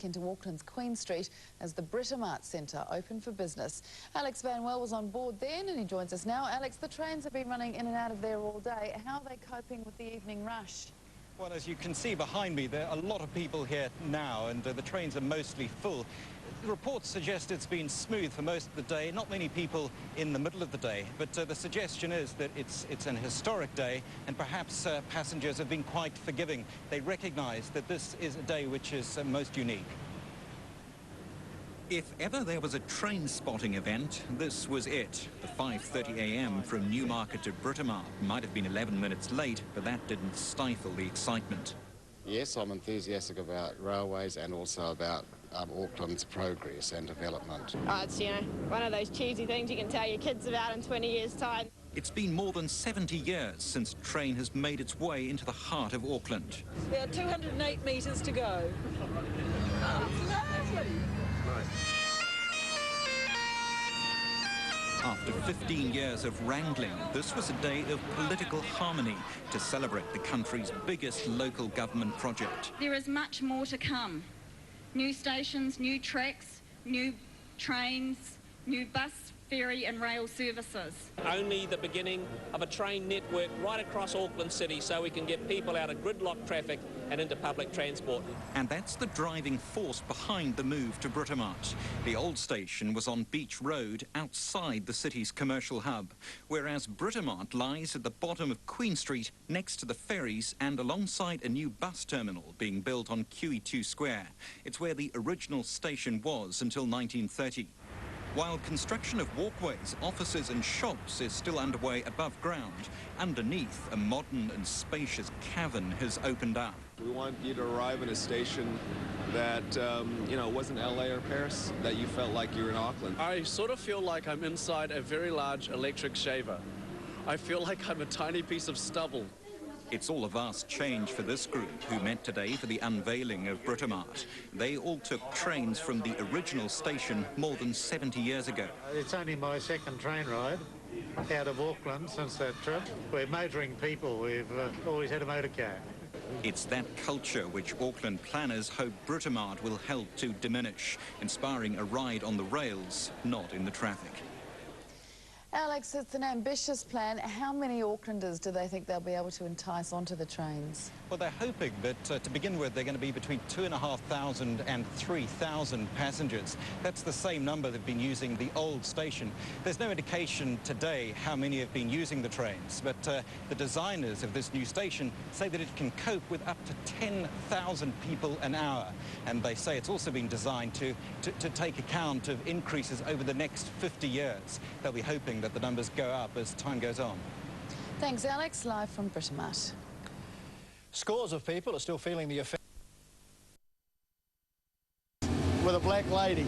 into Auckland's Queen Street as the Britomart Centre opened for business. Alex Van Well was on board then and he joins us now. Alex, the trains have been running in and out of there all day. How are they coping with the evening rush? Well, as you can see behind me, there are a lot of people here now, and the trains are mostly full. The reports suggest it's been smooth for most of the day, not many people in the middle of the day, but the suggestion is that it's an historic day, and perhaps passengers have been quite forgiving. They recognise that this is a day which is most unique. If ever there was a train spotting event, this was it. The 5:30 a.m. from Newmarket to Britomart might have been 11 minutes late, but that didn't stifle the excitement. Yes, I'm enthusiastic about railways and also about Auckland's progress and development. Oh, it's, one of those cheesy things you can tell your kids about in 20 years' time. It's been more than 70 years since a train has made its way into the heart of Auckland. There are 208 metres to go. After 15 years of wrangling, this was a day of political harmony to celebrate the country's biggest local government project. There is much more to come. New stations, new tracks, new trains, new bus, ferry and rail services. Only the beginning of a train network right across Auckland City so we can get people out of gridlock traffic and into public transport. And that's the driving force behind the move to Britomart. The old station was on Beach Road outside the city's commercial hub, whereas Britomart lies at the bottom of Queen Street next to the ferries and alongside a new bus terminal being built on QE2 Square. It's where the original station was until 1930. While construction of walkways, offices and shops is still underway above ground, underneath a modern and spacious cavern has opened up. We want you to arrive in a station that, wasn't LA or Paris, that you felt like you were in Auckland. I sort of feel like I'm inside a very large electric shaver. I feel like I'm a tiny piece of stubble. It's all a vast change for this group, who met today for the unveiling of Britomart. They all took trains from the original station more than 70 years ago. It's only my second train ride out of Auckland since that trip. We're motoring people. We've always had a motor car. It's that culture which Auckland planners hope Britomart will help to diminish, inspiring a ride on the rails, not in the traffic. Alex, it's an ambitious plan. How many Aucklanders do they think they'll be able to entice onto the trains? Well, they're hoping that to begin with, they're going to be between 2,500 and 3,000 passengers. That's the same number they've been using the old station. There's no indication today how many have been using the trains, but the designers of this new station say that it can cope with up to 10,000 people an hour. And they say it's also been designed to take account of increases over the next 50 years. They'll be hoping that the numbers go up as time goes on. Thanks, Alex. Live from Britomart. Scores of people are still feeling the effect with a black lady.